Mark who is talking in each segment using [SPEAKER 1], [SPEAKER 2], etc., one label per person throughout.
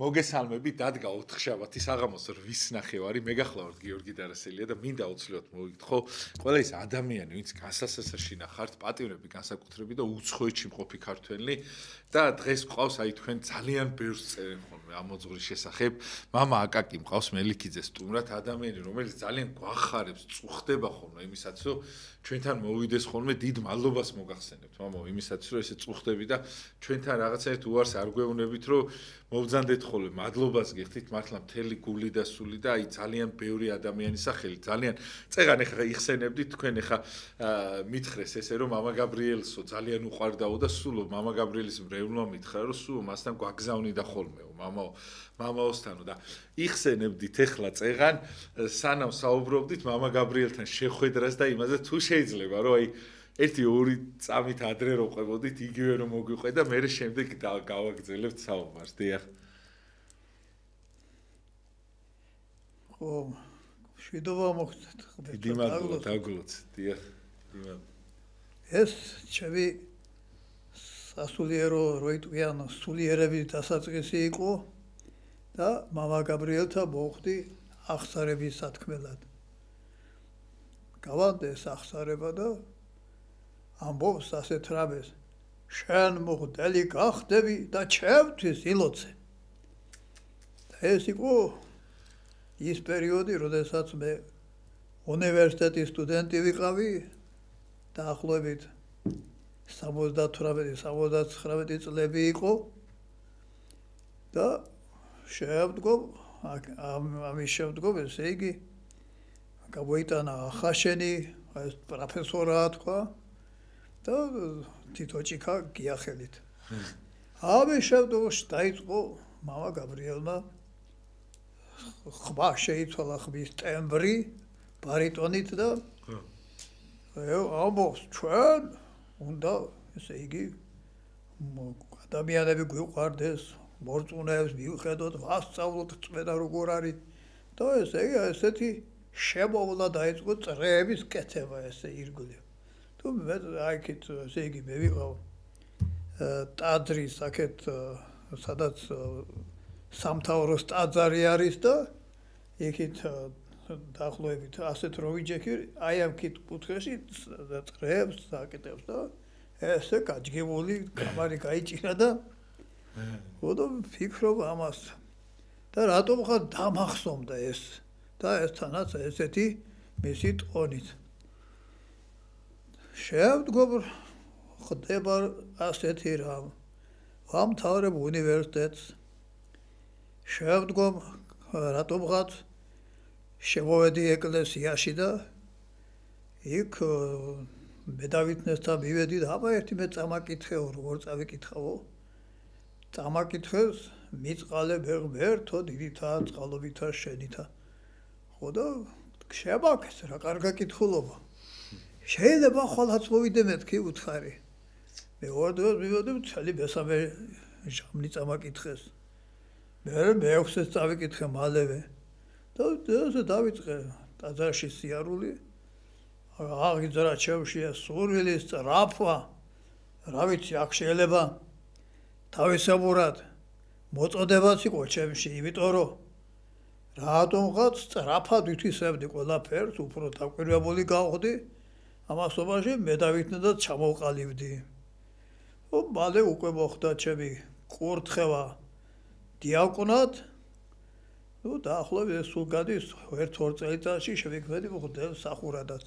[SPEAKER 1] მოგესალმები, დადგა 4 შაბათის აღამოს 8 ნახევარი, მე გახლავართ გიორგი დარასელია და მინდა უცვლელად მოვიკითხო ყველა ის ადამიანი, ვინც განსასასარში ნახართ, პატივრები, განსაკუთრებით და უცხოეთში მყოფი ქართველი და დღეს გყავს აი თქვენ ძალიან ბევრს წერენ ხოლმე ამ მოძღვრის შესახებ. მამა აკაკი მყავს მელიქიძე სტუმრად, ადამიანი, რომელიც ძალიან გვახარებს, წუხდება ხოლმე იმისაც, რომ ჩვენთან მოვიდეს ხოლმე დიდ მადლობას მოგახსენებთ, მამაო, იმისაც, რომ ესე წუხდები და ჩვენთან რაღაცაერთ უარს არ გვეუბნებით, რომ მოვძანდეთ ხოლმე მადლობას გიხდით მართლა მთელი გული და სული და აი ძალიან ბევრი ადამიანის სახელი ძალიან წეგან ეხლა იხსენებდით თქვენ ეხლა მითხრეს ესე რომ მამა გაბრიელსო ძალიან უყვარდაო და სულო მამა გაბრიელის მრევლმა მითხრა რომ სულ მასთან გვაგზავნიდა ხოლმეო მამაოსთანო და იხსენებდით ეხლა წეგან სანამ საუბრობდით მამა გაბრიელთან შეხვედრას და იმაზე თუ შეიძლება რომ აი 1-2 წამით ადრე რო ყვებოდით, იგივე რომ მოგვიყვე და მე შემდეგ გავაგრძელებთ საუბარს, დიახ.
[SPEAKER 2] ხო, შვიდობა მოხდეთ.
[SPEAKER 1] დიდი მადლობა, დაგლოცეთ, დიახ.
[SPEAKER 2] ეს ჩემი სასულიერო როიტყვიან სულიერების დასაწყისი იყო და მამა გაბრიელთან მოხდი აღსარების სათქმელად. გავანდა ეს აღსარება და ამბობს ასეთ რამეს შენ მღვდელი გახდები და ჩემთვის ილოცე და ეს იყო ის პერიოდი როდესაც მე უნივერსიტეტის სტუდენტი ვიყავი დაახლოებით 78-79 წლები იყო და შემდგომ ამის შემდგომ ესე იგი გამოიტანა ახაშენი ეს პროფესორაა თქვა და თითო ჭიქა გიახელით. ამის შემდგომ დაიწყო მამა გაბრიელმა ხმა შეიცვალა ხმის ტემბრი ბარიტონით და ამბობს ჩვენ უნდა ესე იგი ადამიანები გვიყვარდეს მორწმუნეებს მივხედოთ ვასწავლოთ წმედა როგორ არის და ესე იგი ესეთი შემოვლა დაიწყო წრეების კეთება ესე ირგვლივ მე აიქით ესე იგი მე ვიყავ ტაძრის აქეთ სადაც სამთავროს ტაძარი არის და იქით დაახლოებით ასეთ რო ვიჯექი აი ამ კით კუთხეში წრეებს საკეთებს და ესე გაჯგებული კამარი გაიჭირა და ოდო ფიქრობ ამას და რატომ ხარ დამახსოვდა ეს და ესთანაც ესეთი მისი ტონით შემდგომ ხდება ასეთი რამ ვამთავრებ უნივერსიტეტს შემდგომ რატომღაც შემოვედი ეკლესიაში და იქ მე დავითნესთან მივედი და აბა ერთი მე წამაკითხეო როგორ წავიკითხავო წამაკითხეს მიწყალე მერთო დიდითა წყალობითა შენითა ხო და შემაქეს რა კარგა კითხულობა შეიძლება ხოლმე მოვიდე მეთქი უთხარი მე ორდროს მივედი მთელი მესამე ჟამნი წამაკითხეს მე მეექვსეს წავიკითხე მალევე და ესე დავიწყე ტაძარში სიარული აღიძრა ჩემში სურვილის სწრაფვა რა ვიცი აქ შეიძლება თავისებურად მოწოდებაც იყო ჩემში იმიტომ რომ რატომღაც სწრაფად ვითვისებდი ყველაფერს უფრო დაკვირვებული გავხდი ამასობაში მე დავითნე და ჩამოვყალიბდი. მალე უკვე მოხდა ჩემი კურთხევა დიაკვნად. დაახლოებით სულ გადის 1-2 წელიწადში შევიქმნები მღვდელ სახურადად.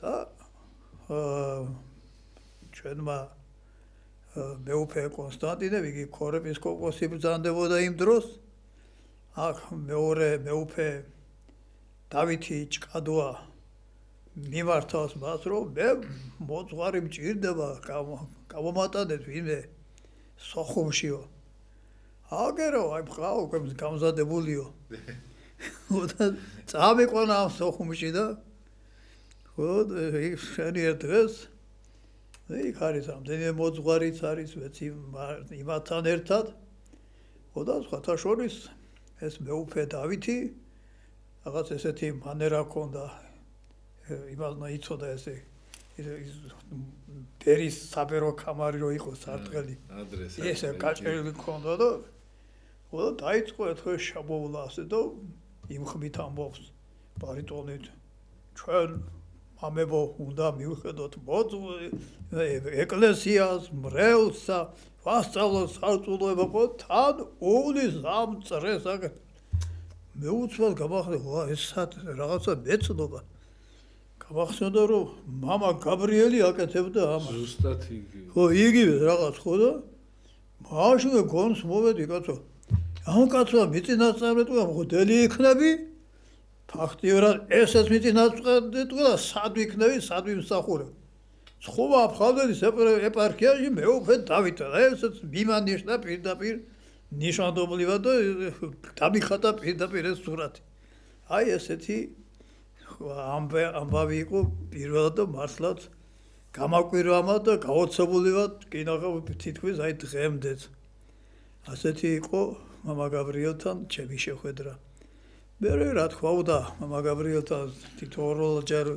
[SPEAKER 2] და ჩვენმა მეუფე კონსტანტინე ვიგი ქორეპისკოპოსი ბრძანდებოდა იმ დროს. აქ მეორე მეუფე დავითი ჭკადოა მიმართავს მას რომ მე მოძღვარი მჭირდება გამომატანეთ ვინმე სოხუმშიო აგერო აი ხა უკვე გამზადებულიო და წავიყვანა ამ სოხუმში და ხო შენი დღეს იქ არის ამდენი მოძღვარიც არის ვეცი იმათთან ერთად ხო და სხვათა შორის ეს მეუფე დავითი რაღაც ესეთი მანერა ჰქონდა იმალნა იცოდა ესე პერის საბერო კამარი რო იყო სარტყელი ესე გაჭრილი ჰქონდა და ხო და დაიწყო ერთხელ შაბოვლა ასე და იმ ხმით ამბობს ბარიტონით ჩვენ მამებო უნდა მივხედოთ ეკლესიას მრევლსა ვასწავლოთ სარწმუნოება ხო თან უვლის ამ წრეს აკეთებ მე უცბად გამახსენდა ეს რაღაცა მეცნობა გამახსენდა რომ მამა გაბრიელი აკეთებდა ამას
[SPEAKER 1] ზუსტად იგი
[SPEAKER 2] ხო იგივე რაღაც ხო და მაშინ გონს მოვედი კაცო ამ კაცმა მიწინასწავლეთო მოდელი იქნები ფაქტიურად ესეც მიწინასწავლეთო და სად ვიქნები სად ვიმსახურებ სხვა აფხაზეთის ეპარქიაში მეუფე დავითა და ესეც მიმანიშნა პირდაპირ ნიშანდობლივად და დამიხატა პირდაპირ ეს სურათი აი ესეთი ამბავი იყო პირველად და მართლაც გამაკვირვამად და გაოცებულებად კინოღა თითქმის აი დღემდეც ასეთი იყო მამა გაბრიელთან ჩემი შეხვედრა მე რა თქვა უნდა მამა გაბრიელთან თითოეულჯერ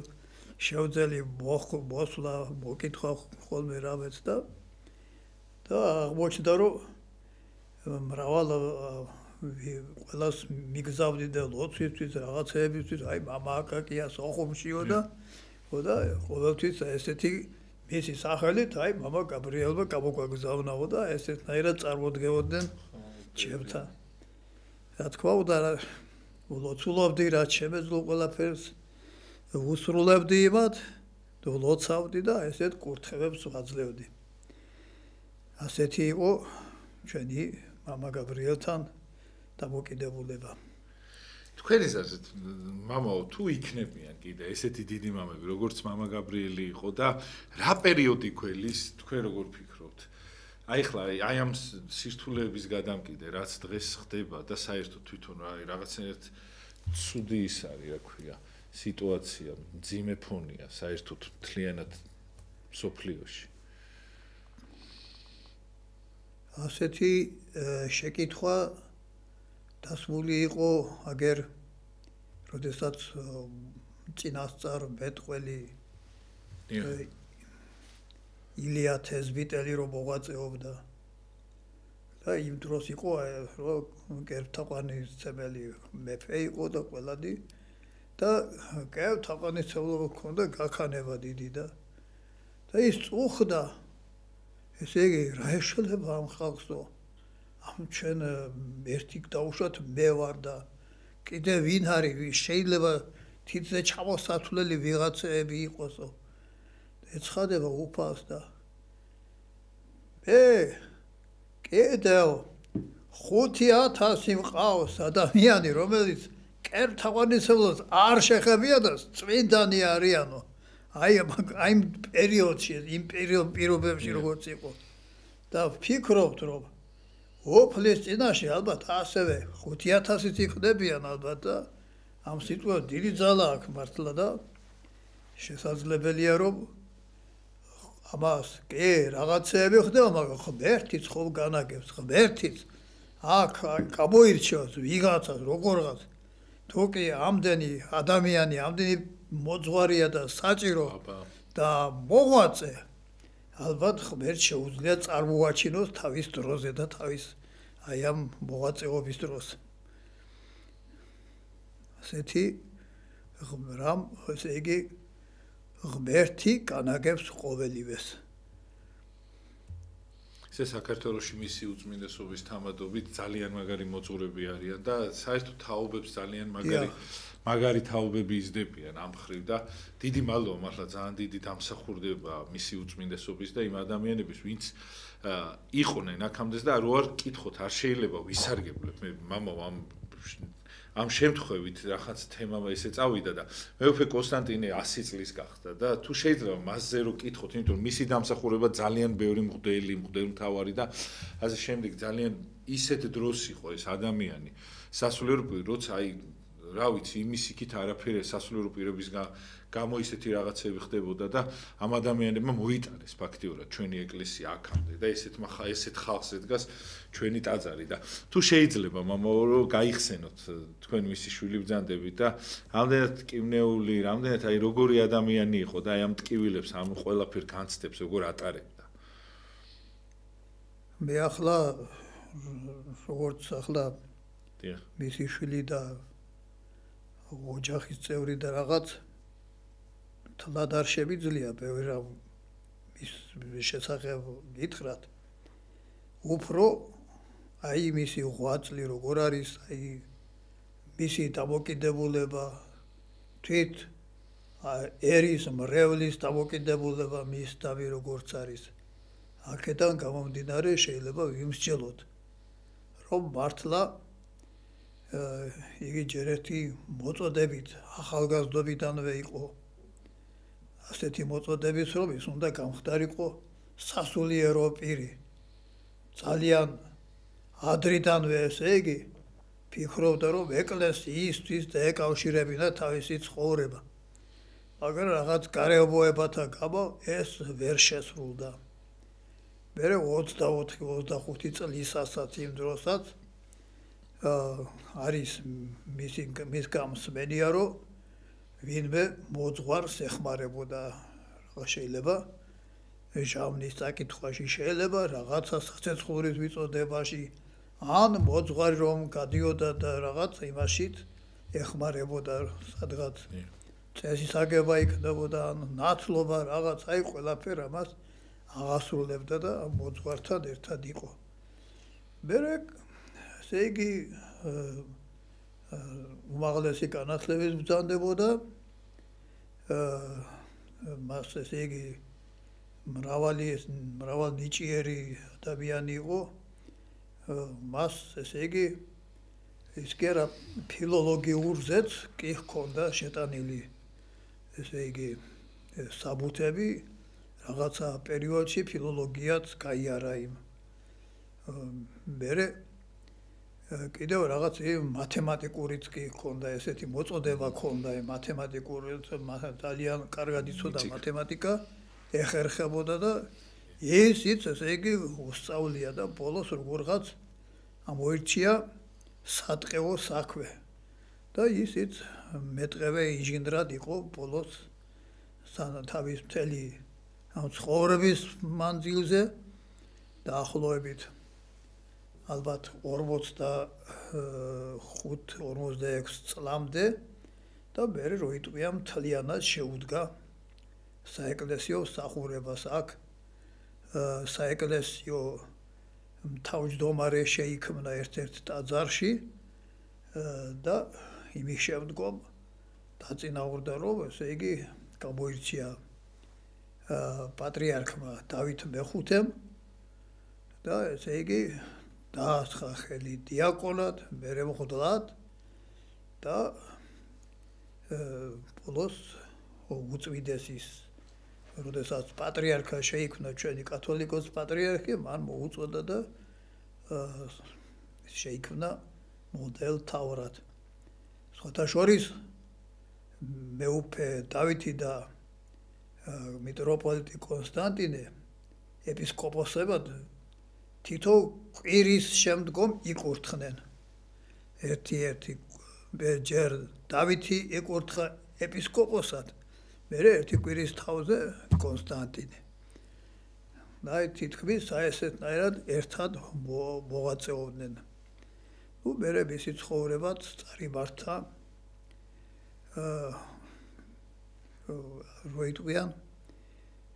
[SPEAKER 2] შევძელი მოსვლა მოკითხა ხოლმე რამეც და აღმოჩნდა რომ მრავალ ყველას მიგზავდი და ლოცვისთვის რაღაცეებისთვის აი მამა აკაკია სოხუმშიო და ხო და ყოველთვის ესეთი მისი სახელით აი მამა გაბრიელმა გამოგვაგზავნაო და ესეთნაირად წარმოდგებოდნენ ჩემთან რა თქვა უნდა ლოცულობდი რაც შემეძლო ყველაფერს უსრულებდი იმათ და ლოცავდი და ესეთ კურთხევებს ვაძლევდი ასეთი იყო ჩვენი მამა გაბრიელთან დამოკიდებულება
[SPEAKER 1] თქვენი აზრით მამაო თუ იქნებიან კიდე ესეთი დიდი მამები როგორც მამა გაბრიელი იყო და რა პერიოდი ქველის თქვენ როგორ ფიქრობთ აი ხლა აი ამ სირთულეების გადამკიდე რაც დღეს ხდება და საერთოდ თვითონ რაღაცნაირად ცუდი ის არის რა ქვია სიტუაცია მძიმე ფონია საერთოდ მთლიანად სოფლიოში
[SPEAKER 2] ასეთი შეკითხვა დასმული იყო აგერ როდესაც წინასწარ მეტყველი ილია თეზბიტელი რომ მოღვაწეობდა და იმ დროს იყო რომ კერპთაყვანისმცემელი მეფე იყო და ყველადი და კერპთაყვანისმცემლობა ჰქონდა გაქანება დიდი და ის წუხდა ესე იგი რა ეშლება ამ ხალხსო ამ ჩვენ ერთი დაუშვათ მე ვარ და კიდე ვინ არის შეიძლება თითზე ჩამოსათვლელი ვიღაცები იყოსო ეცხადება უფალს და კიდევ 5000 მყავს ადამიანი რომელიც კერპთაყვანისმცემლობას არ შეხებია და წმინდანი არიანო აი პერიოდში იმ პირობებში როგორც იყო და ვფიქრობთ რომ ოფლის წინაშე ალბათ ასევე 5000-ით იქნებიან ალბათ და ამ სიტყვას დიდი ძალა აქვს მართლა და შესაძლებელია რომ ამას კი რაღაცეები ხდება მაგრამ ღმერთიც ხომ განაგებს ღმერთიც აქ გამოირჩევს ვიღაცას როგორღაც თუ კი ამდენი ადამიანი ამდენი მოძღვარია და საჭირო და მოღვაწე ალბათ ღმერთ შეუძლია წარმოაჩინოს თავის დროზე და თავის აი ამ მოღვაწეობის დროს ასეთი რამ ესე იგი ღმერთი განაგებს ყოველივეს
[SPEAKER 1] ეს საქართველოში მისი უწმინდესობის თამადობით ძალიან მაგარი მოწურები არიან და საერთოდ თაობებს ძალიან მაგარი თაობები იზრდებიან ამ ხრივ და დიდი მადლობა მართლა ძალიან დიდი დამსახურდება მისი უწმინდესობის და იმ ადამიანების ვინც იყვნენ აქამდე და რო არ კითხოთ არ შეიძლება ვისარგებლებ მე მამა ამ შემთხვევით რაღაც თემა ესე წავიდა და მე ვფიქრ კონსტანტინე 100 წლის გახდა და თუ შეიძლება მასზე რო კითხოთ იმიტომ მისი დამსახურება ძალიან ბევრი მღვდელი მთავარი და ასე შემდეგ ძალიან ისეთ დროს იყო ეს ადამიანი სასულიერო როცა აი რა ვიცი იმის იქით არაფერი სასულიერო პირების გამო ისეთი რაღაცები ხდებოდა და ამ ადამიანებმა მოიტანეს ფაქტიურად ჩვენი ეკლესია აქამდე და ესეთ ხალხს ედგას ჩვენი ტაძარი და თუ შეიძლება მამაო რომ გაიხსენოთ თქვენ მისი შვილი ბრძანდებით და ამდენად ტკივნეული რამდენად აი როგორი ადამიანი იყო და აი ამ ტკივილებს ამ ყველაფერ განცდებს როგორ ატარებდა
[SPEAKER 2] მე ახლა როგორც ახლა
[SPEAKER 1] დიახ.
[SPEAKER 2] მისი შვილი და ოჯახის წევრი და რაღაც თლად არ შევიძლია ბევრი რამ ის შესახებ გითხრათ. უფრო აი მისი ღვაწლი როგორ არის, აი მისი დამოკიდებულება თვით ერის მრევლის დამოკიდებულება მის თავი როგორც არის. აქედან გამომდინარე შეიძლება ვიმსჯელოთ, რომ მართლა იგი ჯერ ერთი მოწოდებით ახალგაზრდობიდანვე იყო ასეთი მოწოდებით, რომ ის უნდა გამხდარიყო სასულიერო პირი. ძალიან ადრიდანვე ესე იგი ფიქრობდა, რომ ეკლესიისთვის დაეკავშირებინა თავისი ცხოვრება. მაგრამ რაღაც გარეობოებათა გამო ეს ვერ შესრულდა. მერე 24-25 წლისასაც იმ დროსაც არის მის გამსმენია, რომ ვინმე მოძღვარს ეხმარებოდა. შეიძლება ჟამნის წაკითხვაში, შეიძლება რაღაცა საცეცხლურის მიწოდებაში, ან მოძღვარი რომ გადიოდა და რაღაც იმაშით ეხმარებოდა სადღაც წესის აგება იქნებოდა, ან ნათლობა რაღაც, აი ყველაფერ ამას აღასრულებდა და მოძღვართან ერთად იყო. მერე ესე იგი უმაღლესი განათლების ბრძანდებოდა, მას ესე იგი მრავალნიჭიერი ადამიანი იყო, მას ესე იგი ის კი არა ფილოლოგიურზეც კი ჰქონდა შეტანილი ესე იგი საბუთები, რაღაცა პერიოდში ფილოლოგიაც გაიარა იმ. მერე კიდევ რაღაც მათემატიკურიც კი ჰქონდა, ესეთი მოწოდება ჰქონდა, მათემატიკური ძალიან კარგად იცოდა მათემატიკა, ეხერხებოდა და ისიც ესე იგი უსწავლია და ბოლოს როგორღაც ამოირჩია სატყეო საქმე. და ისიც მეტყევე ინჟინრად იყო ბოლოს თავის მთელი ამ ცხოვრების მანძილზე დაახლოებით ალბათ 45-46 წლამდე და მერე როიტყვია მთლიანად შეუდგა საეკლესიო მსახურებას. აქ საეკლესიო თავმჯდომარე შეიქმნა ერთ-ერთ ტაძარში და იმის შემდგომ დაწინაურდა, რომ ესე იგი გამოირჩია პატრიარქმა დავით მეხუთემ და ესე იგი დაასხა ხელი დიაკონად, მერე მღვდლად და ბოლოს უწვიდეს, როდესაც პატრიარქა შეიქმნა ჩვენი კათოლიკოს პატრიარქი, მან მოუწოდა და შეიქმნა მოდელ თავრად. სხვათა შორის მეუფე დავითი და მიტროპოლიტი კონსტანტინე ეპისკოპოსებად თითო კვირის შემდგომ იკურთხნენ. ერთი ჯერ დავითი ეკურთხა ეპისკოპოსად, მერე ერთი კვირის თავზე კონსტანტინე. და თითქმის ესეთნაირად ერთად მოღვაწეობდნენ. მერე მისი ცხოვრებაც წარიმართა როიტყვიან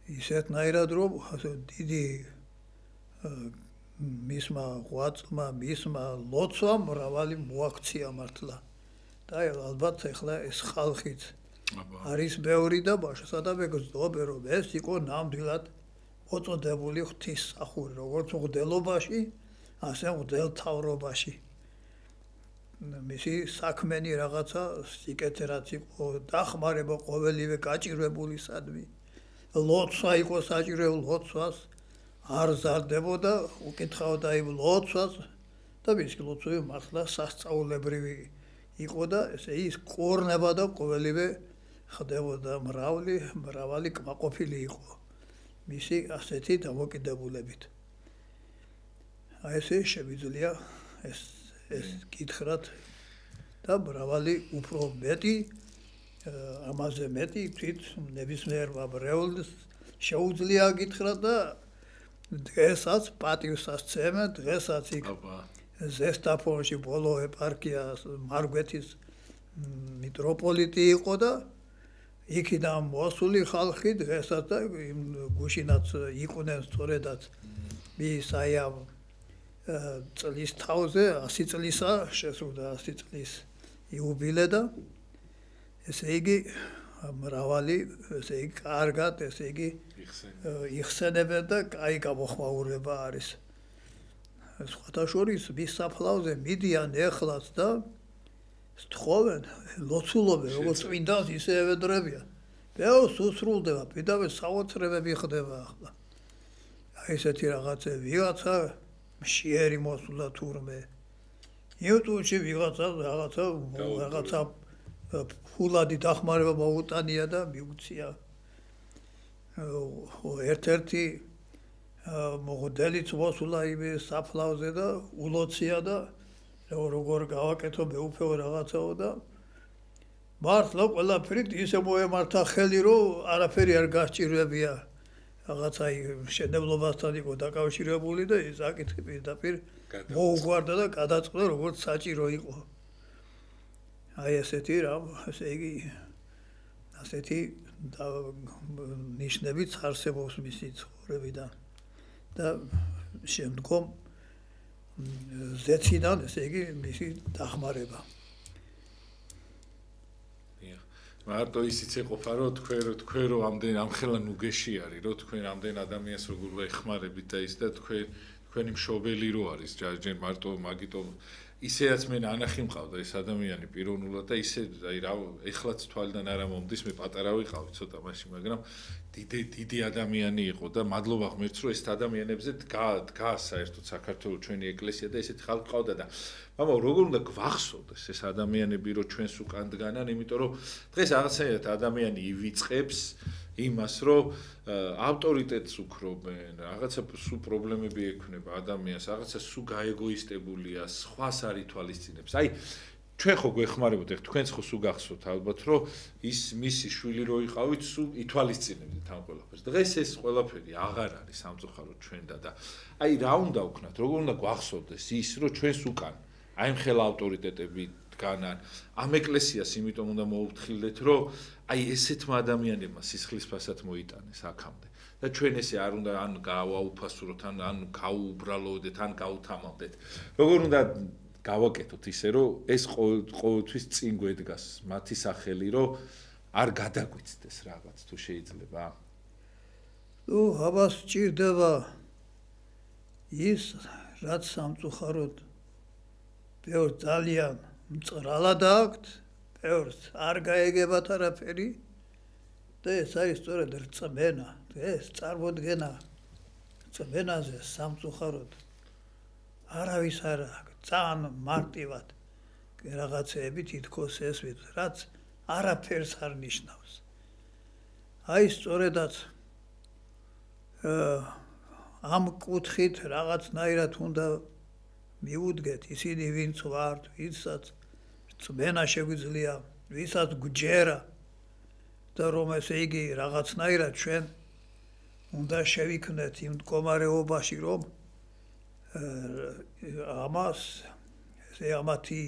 [SPEAKER 2] ისეთნაირად, რომ დიდი მისმა ღვაწლმა, მისმა ლოცვამ მრავალი მოაქცია მართლა. და ალბათ ახლა ეს ხალხიც არის ბევრი და ბაშასადა მეგრძნობენ, რომ ეს იყო ნამდვილად მოწოდებული ღვთისმსახური, როგორც მღვდელობაში, ასე მღვდელთავრობაში. მისი საქმენი რაღაცა სიკეთე რაც იყო, დახმარება ყოველივე გაჭირვებულისადმი, ლოცვა იყო საჭირო, ლოცვას არ ზარდებოდა, უკითხავდა იმ ლოცვას და მისი ლოცვები მართლა სასწაულებრივი იყო და ესე ის კორნება და ყოველივე ხდებოდა მრავალი კმაყოფილი იყო მისი ასეთი დამოკიდებულებით. აი ესე შემიძლია ეს გითხრათ და მრავალი უფრო მეტი, ამაზე მეტი თვით ნებისმიერმა მრევლს შეუძლია გითხრათ და დღესაც პატივს ასცემენ, დღესაც იქ
[SPEAKER 1] აბა
[SPEAKER 2] ზესტაფონში ბოლო ეპარქია მარგვეთის მიტროპოლიტი იყო და იქიდან მოსული ხალხი დღესაც და გუშინაც იყვნენ სწორედაც ის აი ამ წლის თავზე 100 წლისა შესრულდა 100 წლის იუბილე და ესე იგი მრავალი ესე იგი კარგად ესე იგი იხსენებენ და კაი გამოხმაურება არის სხვათა შორის მის საფლავზე მიდიან ეხლაც და სთხოვენ ლოცულობენ როგორც წმინდანს ისე ევედრებიან ბევრს უსრულდება პირდაპირ საოცრებები ხდება ახლა აი ესეთი რაღაცა ვიღაცა მშიერი მოსულა თურმე იუტუბში ვიღაცა რაღაცა ფულადი დახმარება მოუტანია და მიუცია ერთ-ერთი მოგდელიც მოსულა იმის საფლავზე და ულოცია და როგორ გავაკეთო მეუფეო რაღაცაო და მართლა ყველაფრით ისე მოემართა ხელი რომ არაფერი არ გასჭირებია რაღაცა შენებლობასთან იყო დაკავშირებული და ის აკითხი პირდაპირ მოუგვარდა და გადაწყდა როგორც საჭირო იყო აი ესეთი რამ ესე იგი ასეთი ნიშნებიც არსებობს მისი ცხოვრებიდან და შემდგომ ზეციდან ესე იგი მისი დახმარება
[SPEAKER 1] მარტო ისიც ეყოფა რომ თქვენ რომ ამდენ ამხელა ნუგეში არის რომ თქვენ ამდენ ადამიანს როგორ ვეხმარებით და ის და თქვენი მშობელი რო არის ჯერ მარტო მაგიტომ ისეაც მე ანახი მყავდა ეს ადამიანი პიროვნულად და ისე აი რა ეხლაც თვალიდან არ მომდის მე პატარა ვიყავი ცოტა მაშინ მაგრამ დიდი ადამიანი იყო და მადლობა ღმერთს რომ ეს ადამიანებზე დგას საერთოდ საქართველოს ჩვენი ეკლესია და ესეთი ხალხი ყავდა და მამა როგორ უნდა გვახსოვდეს ეს ადამიანები რომ ჩვენს უკან დგანან იმიტომ რომ დღეს რაღაცნაირად ადამიანი ივიწყებს იმას რომ ავტორიტეტს უკრობენ რაღაცა სუ პრობლემები ექნება ადამიანს რაღაცა სუ გაეგოისტებულია სხვას არ ითვალისწინებს აი ჩვენ ხო გვეხმარებოდ ეხ თქვენც ხო სუ გახსოვთ ალბათ რომ ის მისი შვილი რო იყავით სუ ითვალისწინებდით ამ ყველაფერს დღეს ეს ყველაფერი აღარ არის სამწუხაროდ ჩვენდა და აი რა უნდა ვქნათ როგორ უნდა გვახსოვდეს ის რომ ჩვენს უკან აი მხელ ავტორიტეტები დგანან ამ ეკლესიას იმიტომ უნდა მოუფრთხილდეთ რომ აი ესეთმა ადამიანებმა სისხლის ფასად მოიტანეს აქამდე და ჩვენ ესე არ უნდა ან გავაუფასუროთ ან გაუბრალოდეთ ან გაუთამამდეთ როგორ უნდა გავაკეთოთ ისე რომ ეს ყოველთვის წინ გვედგას მათი სახელი რომ არ გადაგვიცდეს რაღაც თუ შეიძლება
[SPEAKER 2] ნუ აბას ჭირდება ის რაც სამწუხაროდ ბევრ ძალიან მწრალად აქვთ ბევრს არ გაეგებათ არაფერი და ეს არის სწორედ რწმენა ეს წარმოდგენა რწმენაზე სამწუხაროდ არავის არ აქვს ძალიან მარტივად რაღაცეები თითქოს ესვით რაც არაფერს არ ნიშნავს აი სწორედაც ამ კუთხით რაღაცნაირად უნდა მიუდგეთ ისინი ვინც ვართ ვისაც რწმენა შეგვიძლია ვისაც გვჯერა და რომ ესე იგი რაღაცნაირად ჩვენ უნდა შევიქნეთ იმ მდგომარეობაში რომ ამას ესე ამათი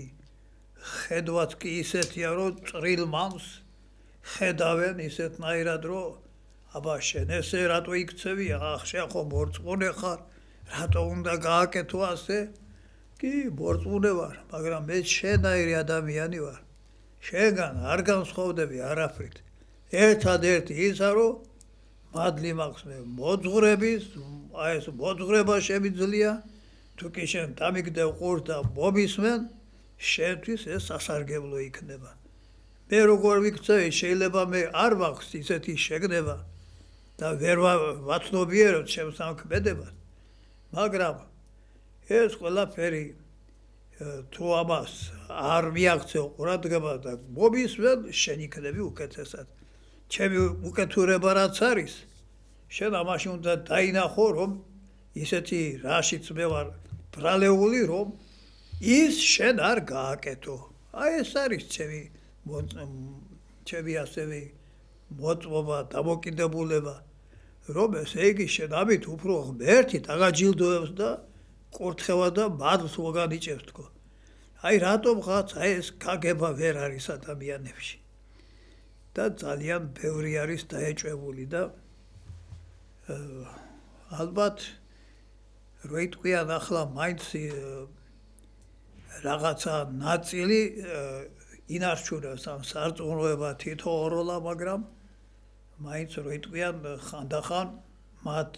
[SPEAKER 2] ხედვაც კი ისეთია რომ წრილ მამს ხედავენ ისეთნაირად რომ აბა შენ ესე რატო იქცევი ახლა ხო მორწმუნე ხარ რატო უნდა გააკეთო ასე კი მორწმუნე ვარ მაგრამ მე შენაირი ადამიანი ვარ შენგან არ განსხვავდები არაფრით ერთადერთი ისა რომ მადლი მაქვს მე მოძღვრების აი ეს მოძღვრება შემიძლია თუ კი შენ დამიგდევ ყურს და მომისმენ შენთვის ეს სასარგებლო იქნება მე როგორ ვიქცევი შეიძლება მე არ მაქვს ისეთი შეგნება და ვერ ვაცნობიერებ ჩემს ამქმედებას მაგრამ ეს ყველაფერი თუ ამას არ მიაღწევ ყურადღება და მომისმენ შენ იქნები უკეთესად ჩემი უკეთურება რაც არის შენ ამაში უნდა დაინახო რომ ისეთი რაშიც მე ვარ ბრალეული რომ ის შენ არ გააკეთო აი ეს არის ჩემი ასევე მოწმობა დამოკიდებულება რომ ესე იგი შედავით უფრო ღმერთი დაგაჯილდოებს და კურთხევა და მადლს მოგანიჭებს თქო. აი რატომღაც აი ეს გაგება ვერ არის ადამიანებში. და ძალიან ბევრი არის დაეჭვებული და ალბათ რო იტყვიან ახლა მაინც რაღაცა ნაწილი ინარჩუნებს ამ სარწმუნოება თითოეულა, მაგრამ მაინც რო იტყვიან ხანდახან მათ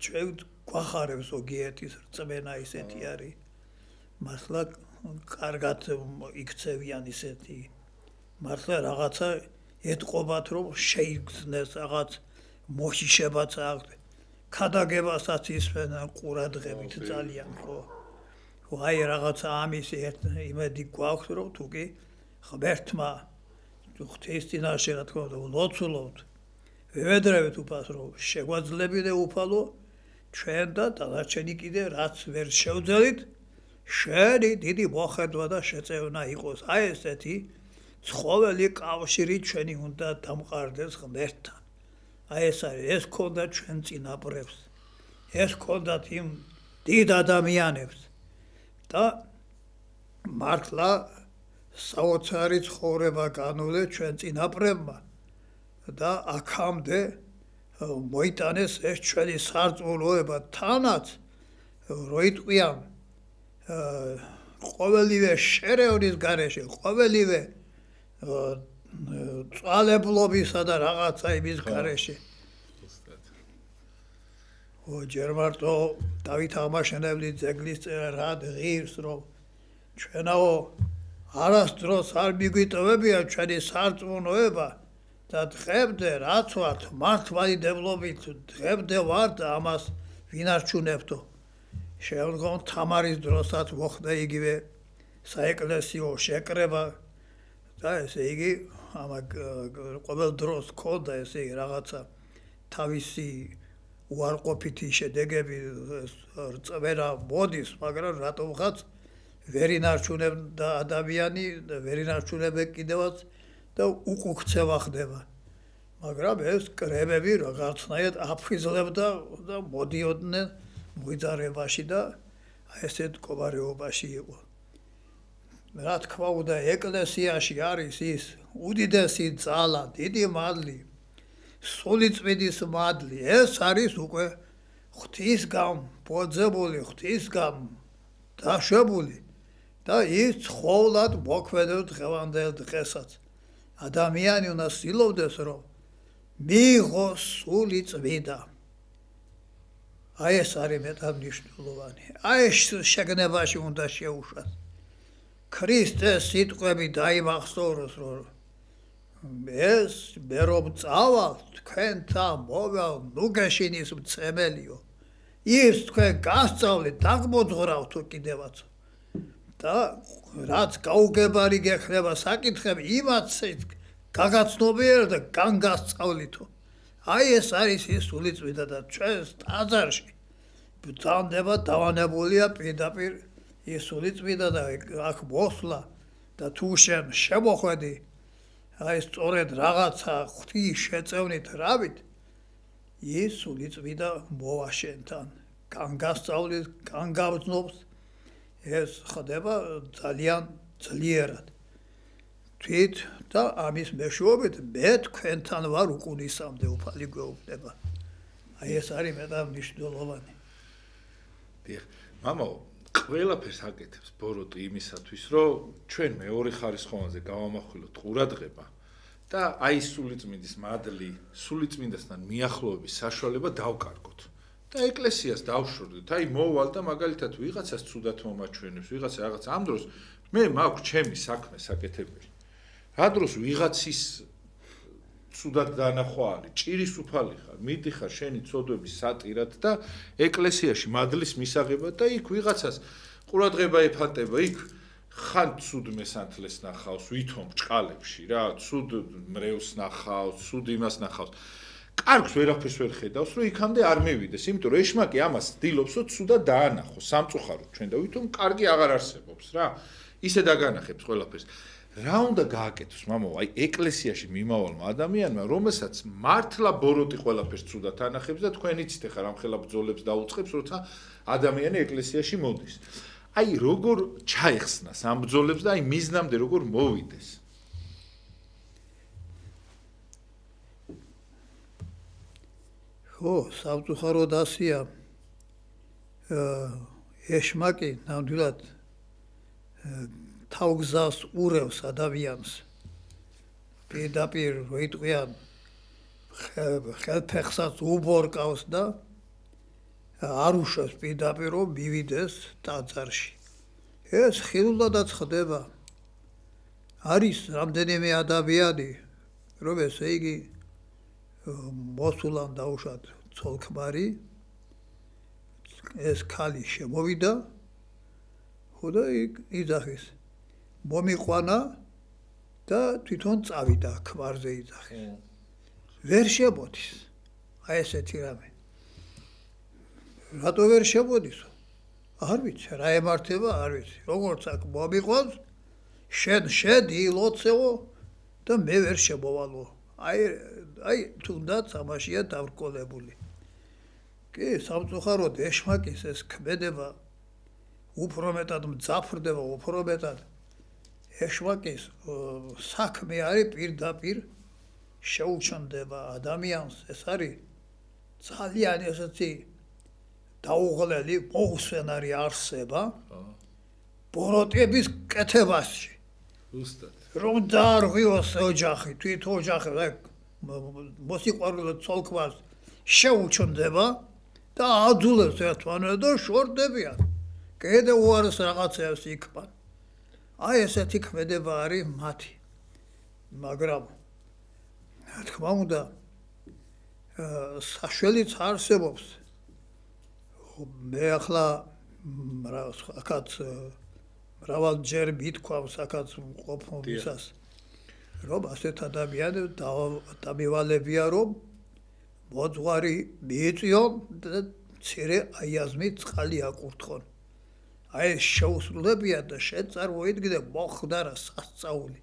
[SPEAKER 2] ჩვენ გვახარებს ზოგიერთის რწმენა ისეთი არის. მართლა კარგად იქცევიან ისეთი. მართლა რაღაცა ეთყობათ რომ შეიგრძნეს რაღაც მოშიშებაც აქვს. ქადაგებასაც ისვენენ ყურადღებით ძალიან ხო. აი რაღაცა ამის იმედი გვაქვს რომ თუკი ღმერთმა ღვთის წინაშე რა თქმა უნდა ლოცულობთ ვევედრებით უფალს რომ შეგვაძლებინე უფალო ჩვენ და დანარჩენი კიდე რაც ვერ შევძელით შენი დიდი მოხედვა და შეწევნა იყოს აი ესეთი ცხოველი კავშირი ჩვენი უნდა დამყარდეს ღმერთთან აი ეს არის ეს ქონდა ჩვენ წინაპრებს ეს ქონდათ იმ დიდ ადამიანებს და მართლა საოცარი ცხოვრება განვლე ჩვენ წინაპრებმა და აქამდე მოიტანეს ეს ჩვენი სარწმუნოება თანაც რო იტყვიან ყოველივე შერევნის გარეშე ყოველივე წვალებლობისა და რაღაცა იმის გარეშე ჯერ მარტო დავით აღმაშენებლის ძეგლის წერა რა ღირს რომ ჩვენაო არასდროს არ მიგვიტოვებია ჩვენი სარწმუნოება და დღემდე რაც ვართ მართლმადიდებლობით დღემდე ვართ და ამას ვინარჩუნებთო შემდგომ თამარის დროსაც მოხდა იგივე საეკლესიო შეკრება და ესე იგი ამა ყოველ დროს ქონდა ესე იგი რაღაცა თავისი უარყოფითი შედეგები რწმენა მოდის მაგრამ რატომღაც ვერ ინარჩუნებდა ადამიანი და ვერ ინარჩუნებდა კიდევაც და უკუქცევა ხდება მაგრამ ეს კრებები რაღაცნაირად აფხიზლებდა და მოდიოდნენ მოიძარებაში და ესეთ მდგომარეობაში იყო რა თქმა უნდა ეკლესიაში არის ის უდიდესი ძალა დიდი მადლი სულიწმიდის მადლი ეს არის უკვე ღვთისგან ბოძებული ღვთისგან დაშვებული და ის ცხოვლად მოქმედებს დღევანდელ დღესაც ადამიანი უნდა სილოვდეს რომ მიიღოს სულიწმიდა აი ეს არის მეტადმსჯელოვანი აი ეს შეგნებაში უნდა შეუშვას ქრისტეს სიტყვები დაიმახსოვროს რომ ეს მე რომ წავალ თქვენთან მოვალ ნუგეშინის მცემელიო ის თქვენ გასწავლეთ დაგმოძღრავთ კიდევაც და რაც გაუგებარი გეხება საკითხები იმაც გაგაცნობიერო და განგასწავლითო აი ეს არის ის სულიწმიდა და ჩვენს ტაძარში ბრძანდება დავანებულია პირდაპირ ის სულიწმიდა და აქ მოსვლა და თუ შენ შემოხვედი აი სწორედ რაღაცა ღვთის შეწევნით რავით ის სულიწმიდა მოვა შენთან განგასწავლის განგაბრძნობს ეს ხდება ძალიან ძლიერად თვით და ამის მეშვეობით მე თქვენთან ვარ უკუნისამდე უფალი გვეუბნება აი ეს არის მეტადმსჯელოვანი
[SPEAKER 1] დიახ მამაო ყველაფერს აკეთებს ბოროტი იმისათვის რომ ჩვენ მეორე ხარისხოვანზე გავამახვილოთ ყურადღება და აი სულიწმინდის მადლი სულიწმინდასთან მიახლოების საშუალება დავკარგოთ და ეკლესიას დავშორდეთ აი მოვალ და მაგალითად ვიღაცას ცუდად მომაჩვენებს ვიღაცა რაღაც ამ დროს მე მაქვს ჩემი საქმე საკეთებელი რა დროს ვიღაცის ცუდად დანახვა არის ჭირის უფალი ხარ მიდიხარ შენი ცოდვების სატირად და ეკლესიაში მადლის მისაღებად და იქ ვიღაცას ყურადღება ეფანტება იქ ხან ცუდ მესანთლეს ნახავს ვითომ ბრჭყალებში რა ცუდ მრევლს ნახავს ცუდ იმას ნახავს კარგს ვერაფერს ვერ ხედავს რომ იქამდე არ მივიდეს იმიტომ რომ ეშმაკი ამას ცდილობს რომ ცუდად დაანახოს სამწუხაროდ ჩვენ და ვითომ კარგი აღარ არსებობს რა ისე დაგანახებს ყველაფერს რა უნდა გააკეთოს მამაო, აი ეკლესიაში მიმავალმა ადამიანმა, რომელსაც მართლა ბოროტი ყველაფერს ცუდად ანახებს და თქვენ იცით ახლა რამხელა ბრძოლებს დაუწყებს, როცა ადამიანი ეკლესიაში მოდის. აი როგორ ჩაეხსნას ამ ბრძოლებს და აი მიზნამდე როგორ მოვიდეს?
[SPEAKER 2] ხო, სამწუხაროდ ასია. ეშმაკი ნამდვილად თავგზავს ურევს ადამიანს. პირდაპირ როიტყვიან ხელფეხსაც უბორკავს და არ უშვებს პირდაპირ რომ მივიდეს ტაძარში. ეს ხილულადაც ხდება. არის რამდენიმე ადამიანი, რომ ესე იგი მოსულან დაუშვათ ცოლ-ქმარი, ეს ქალი შემოვიდა, ხო და იძახის. მომიყვანა და თვითონ წავიდა ქმარზე იძახის. ვერ შემოდის. აი ესეთი რამე. რატო ვერ შემოდის? არ ვიცი, რა ემართება, არ ვიცი. როგორც აქ მომიყვანს, შენ შედი ლოცეო და მე ვერ შემოვალო. აი თუნდაც ამაშია დავრკოლებული. კი, სამწუხაროდ ეშმაკის ეს ქმედება უფრო მეტად მძაფრდება, უფრო მეტად ეშმაკის საქმე არის პირდაპირ შეუჩნდება ადამიანს. ეს არის ძალიან ესეთი დაუღლელი მოუსვენარი არსება ბოროტების კეთებაში. რომ დაარღვიოს ოჯახი, თვით ოჯახი, მოსიყვარულე ცოლ-ქმარს შეუჩნდება და აძულებს ერთმანეთს და შორდებიან. კიდე უარეს რაღაცებს იქმან. აი ესეთი ქმედება არის მათი. მაგრამ რა თქმა უნდა საშველიც არსებობს. მე ახლა აქაც მრავალჯერ მithქვავს აქაც ყოფნისას რომ ასეთ ადამიანებს დამივალებია რომ მოძღვარი მიიწიონ და მცირე აიაზმით წყალი აკურთხონ. აი ეს შეუსრულებია და შეწარმოიდგინე მოხდარა სასწაული.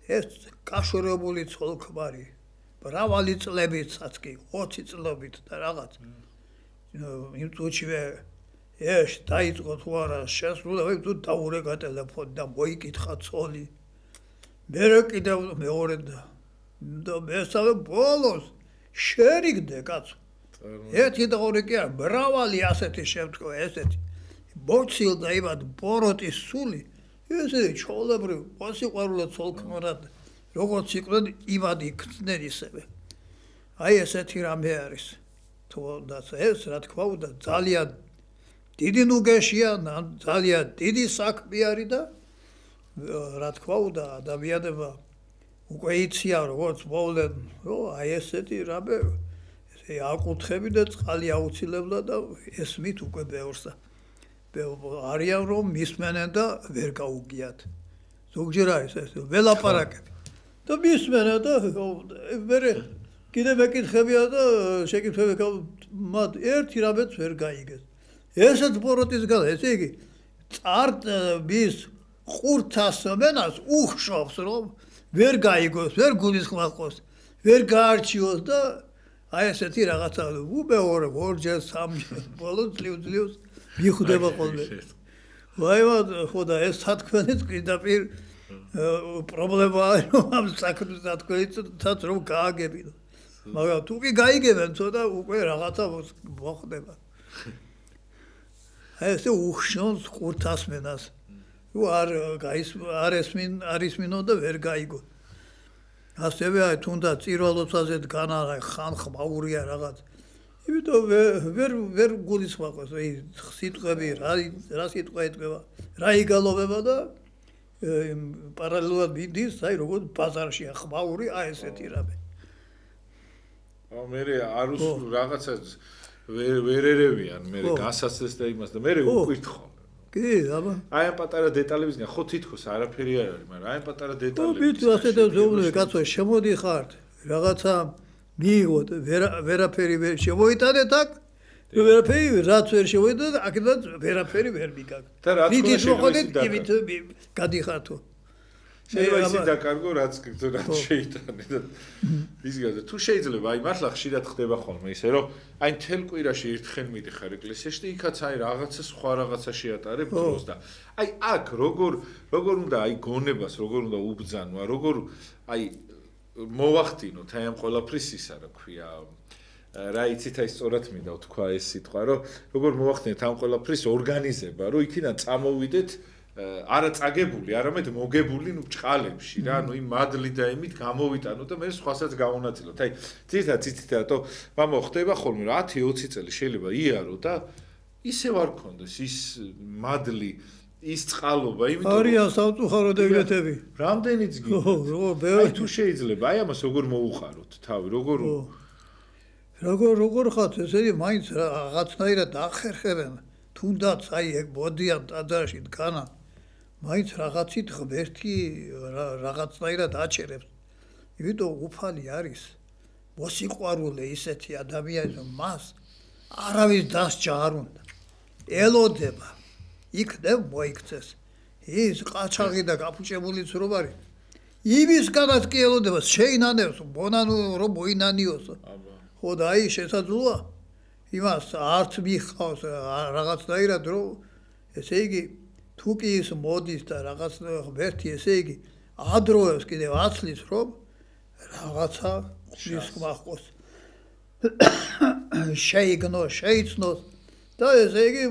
[SPEAKER 2] ეს კაშორებული ცოლ-ქმარი მრავალი წლებიცაც კი 20 წლობით და რაღაც იმ წუთშივე ეს დაიწყო თუ არა შესრულება თუ დაურეკა ტელეფონი და მოიკითხა ცოლი. მე კიდევ მეორე და მესამე ბოლოს შერიგდე კაცო. ერთი და ორი კი არა, მრავალი ასეთი შემთხვევა ესეთი. მოცილდა იმად ბოროტის სული, ესეთი ჩაოლებრივ მოსიყვარულე ცოლ-ქმრად, როგორც იყვნენ იმად იქცნენ ისევე. აი ესეთი რამე არის. თუნდაც ეს რა თქმა უნდა ძალიან დიდი ნუგეშია, ძალიან დიდი საქმე არის და რა თქმა უნდა ადამიანებმა უკვე იციან როგორც მოვლენ, რომ აი ესეთი რამე ესე აკურთხები და წყალი აუცილებლად და ესმით უკვე ბევრსა. არიან რომ მისმენენ და ვერ გაუგიათ. ზოგჯერ არის ეს ველაპარაკები. და მისმენენ და მერე კიდე მეკითხებია და შეკითხები მათ ერთი რამეც ვერ გაიგეს. ესეც ბოროტის გალა, ესე იგი წარტის ყურთას მენას უხშობს რომ ვერ გაიგოს, ვერ გულისხმოს, ვერ გაარჩიოს და აი ესეთი რაღაცა უბეორე ორჯერ სამჯერ ბოლოს ძლივს მიხვდება ხოლმე. ვაიმა ხო და ეს სათქმელიც კიდაპირ პრობლემაა რომ ამ საქმეს სათქმელიცაც რომ გააგებინო. მაგრამ თუ კი გაიგებენ ცოტა უკვე რაღაცა მოხდება. აი ესე უხშონს ყურთასმენას. არ ესმინო და ვერ გაიგო. ასევე აი თუნდაც წირვალოცაზე დგანა ხან ხმაურია რაღაც. იმიტომ ვერ გულისხმობს აი სიტყვები რა სიტყვა ეთქება, რა იგალობება და პარალელურად მიდის აი როგორც ბაზარშია ხმაური აი ესეთი რამე.
[SPEAKER 1] მე არ რაღაცას ვერ ერევიან მე გასაცდელს და იმას და მე უკითხო.
[SPEAKER 2] კი, აბა.
[SPEAKER 1] აი ამ პატარა დეტალებისგან ხო თითქოს არაფერი არ არის, მაგრამ აი პატარა დეტალები.
[SPEAKER 2] ბიჭო, ასე და ზოგადად კაცო შემოდიხართ, რაღაცა მიიღოთ, ვერაფერი ვერ შემოიტანეთ აქ, ვერაფერი რაც ვერ შემოიტანეთ, აქედან ვერაფერი ვერ მიგაგ.
[SPEAKER 1] და რა თქმა უნდა,
[SPEAKER 2] გადიხართო.
[SPEAKER 1] შეიძლება ისე დაკარგო რაც შეიტანე და ის გადა თუ შეიძლება აი მართლა ხშირად ხდება ხოლმე ისე რომ აი თელ კვირაში ერთხელ მიდიხარ ეკლესიაში და იქაც აი რაღაცა სხვა რაღაცა შეატარებ დროს და აი აქ როგორ უნდა აი გონებას როგორ უნდა უბძანვა როგორ აი მოვახდინოთ აი ამ ყველაფრის ისა რა ქვია რა იცით აი სწორად მინდა ვთქვა ეს სიტყვა რომ როგორ მოვახდინეთ ამ ყველაფრის ორგანიზება რომ იქიდან წამოვიდეთ არა წაგებული, არამედ მოგებული ნუ ჭყალებში რა, ნუ იმ მადლი და იმით გამოვიტანო და მე სხვასაც გავუნაწილოთ. აი, ციცით რატო მამა ხდება ხოლმე რა 10-20 წელი შეიძლება იარო და ისევ არ გქონდეს ის მადლი, ის წყალობა, იმიტომ
[SPEAKER 2] არიან სამწუხაროდ ეგრეთები.
[SPEAKER 1] რამდენიც გინდა. აი თუ შეიძლება, აი ამას როგორ მოუყაროთ თავი,
[SPEAKER 2] როგორ ხათ, ესე იგი მაინც რაღაცნაირად ახერხებენ. თუნდაც აი ეგ მოდიან ტაძარში დგანა მაინც რაღაცით ღმერთი რაღაცნაირად აჩერებს. იმიტომ უფალი არის მოსიყვარულე ისეთი ადამიანი რომ მას არავის დასჯა არ უნდა. ელოდება. იქნებ მოიქცეს. ის ყაჩაღი და გაფუჭებულიც რომ არის. იმისგანაც კი ელოდება შეინანებს მონანო რომ მოინანიოს. ხო და აი შესაძლოა იმას არც მიხავს რაღაცნაირად რომ ესე იგი თუ კი ის მოდის და რაღაც ღმერთი ესე იგი ადროებს კიდევ აცლის რომ რაღაცა რისკმა ხოს შეიგნოს შეიცნოს და ესე იგი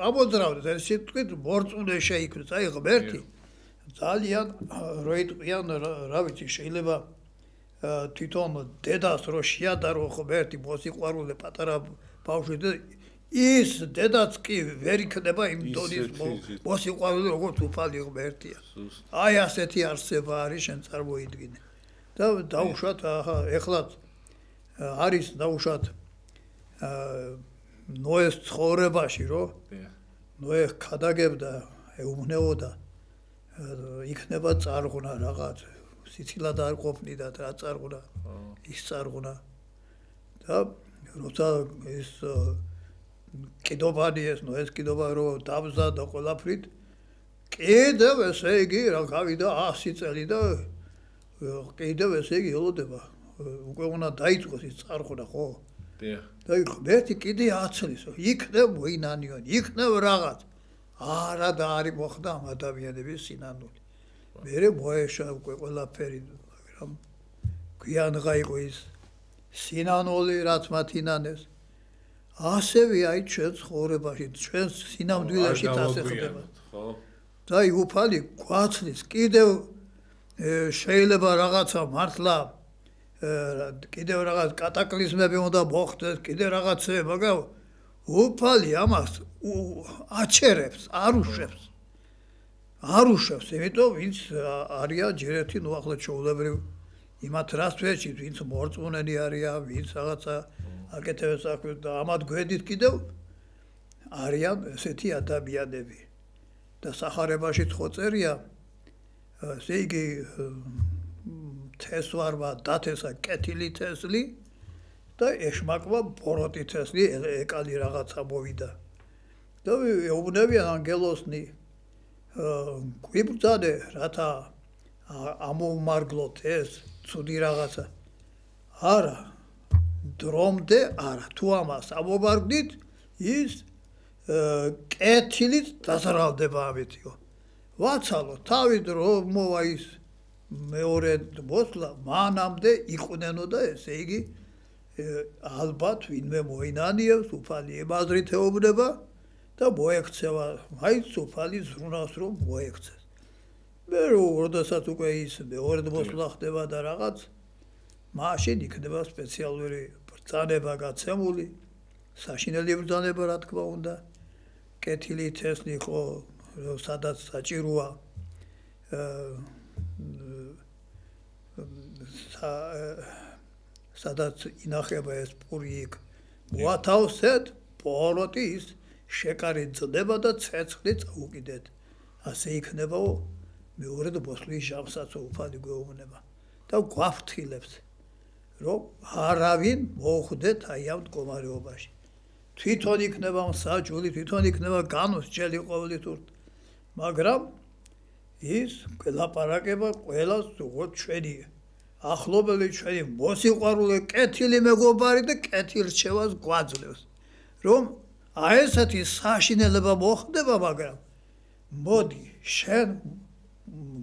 [SPEAKER 2] ამოძრავდეს ეს სიტყვით მორწმუნე შეიქმნას აი ღმერთი ძალიან როიტყვიან რა ვიცი შეიძლება თვითონ დედას რო შეადარო ღმერთი მოსიყვარულე პატარა ბავშვი და ის დედაც კი ვერ იქნება იმ დონის მოსიყვარულე როგორც უფალი ღმერთია. აი ასეთი არსება არის შენ წარმოიდგინე. და დაუშვათ ეხლა არის დაუშვათ ნოეს ცხოვრებაში რომ ნოე ხადაგებდა ეუბნეოდა იქნება წარღვნა რაღაც სიცილად არ ყოფნიდა და წარღვნა ის წარღვნა და როცა ეს კიდობანი ეს ნოეს კიდობა რომ დამზადდა ყველაფრით კიდევ ესე იგი რა გავიდა 100 წელი და კიდევ ესე იგი ელოდება უკვე უნდა დაიწყოს ის წარღვნა ხო და ღმერთი კიდე აცლის იქნებ მოინანიონ იქნებ რაღაც არა და არის მოხდა ამ ადამიანების სინანული მერე მოეშა უკვე ყველაფერი მაგრამ გვიანღა იყო ის სინანული რაც მათინანეს ასევე აი ჩვენ ცხოვრებაში ჩვენ სინამდვილეშიც ასე ხდება ხო და აი უფალი გვაცლის კიდევ შეიძლება რაღაცა მართლა კიდევ რაღაც კატაკლიზმები უნდა მოხდეს კიდევ რაღაცები მაგრამ უფალი ამას აჩერებს არ უშვებს იმიტომ ვინც არიან ჯერეთი ნუ ახლა ჩვეულებრივ იმათ რას ვეჭით ვინც მორწმუნენი არიან ვინც რაღაცა აკეთებს საქმეს და ამათ გვედით კიდევ არიან ესეთი ადამიანები და სახარებაში ხო წერია ესე იგი თესვარმა დათესა კეთილი თესლი და ეშმაკმა ბოროტი თესლი ეკალი რაღაცა მოვიდა და ეუბნებიან ანგელოსნი გვიბრძანე რათა ამომარგლოთ ეს ცუდი რაღაცა არა დრომდე არა თუ ამას ამომარგდით ის კეთილით დასარალდება ამეთიო ვაცალო თავი დრო მოვა ის მეორე მოსლა მანამდე იყვნენ და ესე იგი ალბათ ვინმე მოინანიებს უფალი ებაზრით ეუბნება და მოექცევა მაინც უფალი ზრუნავს რომ მოექცეს მე როდესაც უკვე ის მეორე მოსლა ხდება და რაღაც მაშინ იქნება სპეციალური ბრძანება გაცემული საშინელი ბრძანება რა თქმა უნდა კეთილი თესლი ხო სადაც საჭიროა სადაც ინახება ეს პური იქ მოათავსეთ ბოროტი ის შეკარი ძდება და ცეცხლი წაუკიდეთ ასე იქნება მეორე მოსლის ჟამსაც უფალი გვეუბნება და გვაფრთხილებს რომ არავინ მოხვდეთ აი ამ მდგომარეობაში თვითონ იქნება მსაჯული თვითონ იქნება განუსჯელი ყოველთვის მაგრამ ის ლაპარაკება ყველას უღოთ ჩვენი ახლობელი ჩვენი მოსიყვარულე კეთილი მეგობარი და კეთილჩევას გვაძლევს რომ აი ესეთი საშინელება მოხდება მაგრამ მოდი შენ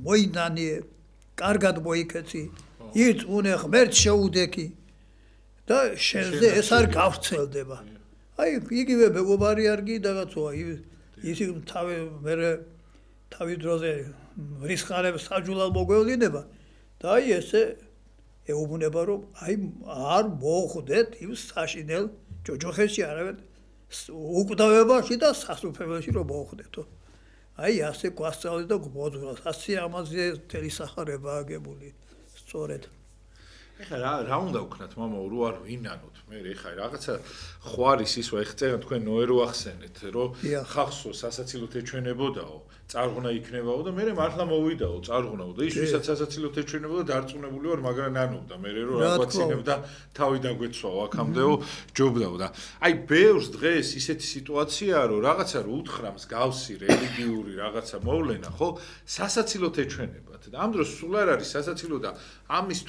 [SPEAKER 2] მოინანიე კარგად მოიქეცი ირწმუნე ღმერთს შეუდექი და შენზე ეს არ გავრცელდება აი იგივე მეგობარი არ გიდაღაცოა ისი თავი დროზე რისხარებს საჯულალ მოგვევლინება და აი ესე ეუბნება რომ აი არ მოხვდეთ იმ საშინელ ჯოჯოხეთში არავინ უკვდავებაში და სასუფეველში რომ მოხვდეთო აი ასე გვასწავლეს და გვმოძღვრას ასე ამაზე მთელი სახარება აგებული სწორედ
[SPEAKER 1] ეხლა რა უნდა ვქნათ მამა რო არ ვინანოთ მე ეხლა რაღაცა ხო არის ის რომ ეხლა თქვენ ნოერო ახსენეთ რომ ხახსო სასაცილოდ ეჩვენებოდაო წარღუნა იქნებაო და მე მართლა მოვიდაო წარღუნაო და ის ვისაც სასაცილოდ ეჩვენებოდა დარწმუნებული ვარ მაგრამ ნანობდა მე რომ რაგვაცინებდა თავი დაგვეცვაო აქამდეო ჯობდაო და აი ბევრს დღეს ისეთი სიტუაციაა რომ რაღაცა რო უთხრა მსგავსი რელიგიური რაღაცა მოვლენა ხო სასაცილოდ ეჩვენებათ და ამ დროს სულ არ არის სასაცილო და ამის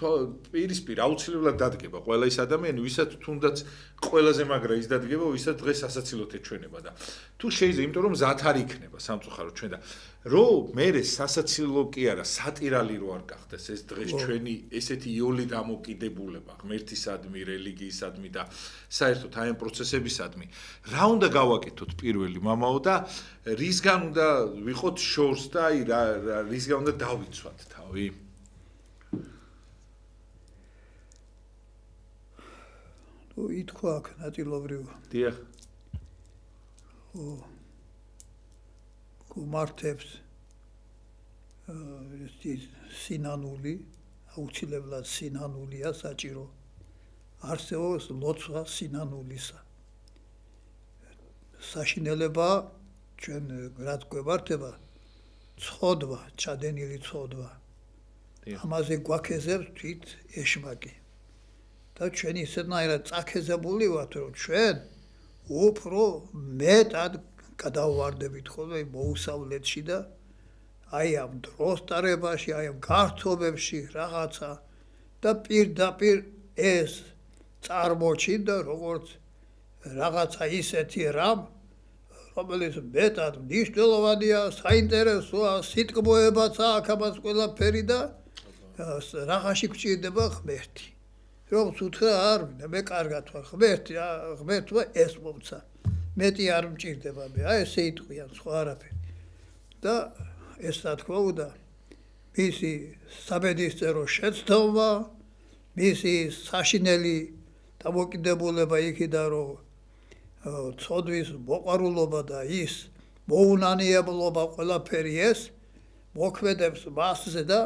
[SPEAKER 1] პირისპირ აუცილებლად დადგება ყველა ის ადამიანი ვისაც თუნდაც ყველაზე მაგრა ის დადგება ვისაც დღეს სასაცილოდ ეჩვენება და თუ შეიძლება იმიტომ რომ მზად არ იქნება სამწუხაროდ ჩვენ და რომ მე სასაცილო კი არა სატირალი რო არ გახდეს ეს დღეს ჩვენი ესეთი იოლი დამოკიდებულება ღმერთისადმი რელიგიისადმი და საერთოდ აი ამ პროცესებისადმი რა უნდა გავაკეთოთ პირველი მამაო და რისგან უნდა ვიყოთ შორს და აი რისგან უნდა დავიცვათ თავი
[SPEAKER 2] ითქვა აქ ნაწილობრივ
[SPEAKER 1] დიახ
[SPEAKER 2] გუმართებს ეს სინანული აუცილებლად სინანულია საჭირო არსებობს ლოცვა სინანულისა საშინელება ჩვენ რაც გვევართება ცხოდვა ჩადენილი ცხოდვა ამაზე გვაქეზებს თვით ეშმაკი და ჩვენ ისეთნაირად წაქეზებული ვართ რომ ჩვენ უფრო მეტად გადავვარდებით ხოლმე მოუსავლეთში და აი ამ დროს ტარებაში აი ამ გართობებში რაღაცა და პირდაპირ ეს წარმოჩინდა როგორც რაღაცა ისეთი რამ რომელიც მეტად მნიშვნელოვანია საინტერესოა სიტყვებაც აქვს ამას ყველაფერი და რაღაცში გვჭირდება ღმერთი რომ უთხრა არ ვინდა მე კარგად ვარ ღმერთმა ეს მომცა მეტი არ მჭირდება მე აი ესე იტყვიან სხვა არაფერი და ეს რა თქმა უნდა მისი საბედისწერო შეცდომა მისი საშინელი დამოკიდებულება იქიდან რომ ცოდვის მოყვარულობა და ის მოუნანიებლობა ყველაფერი ეს მოქმედებს მასზე და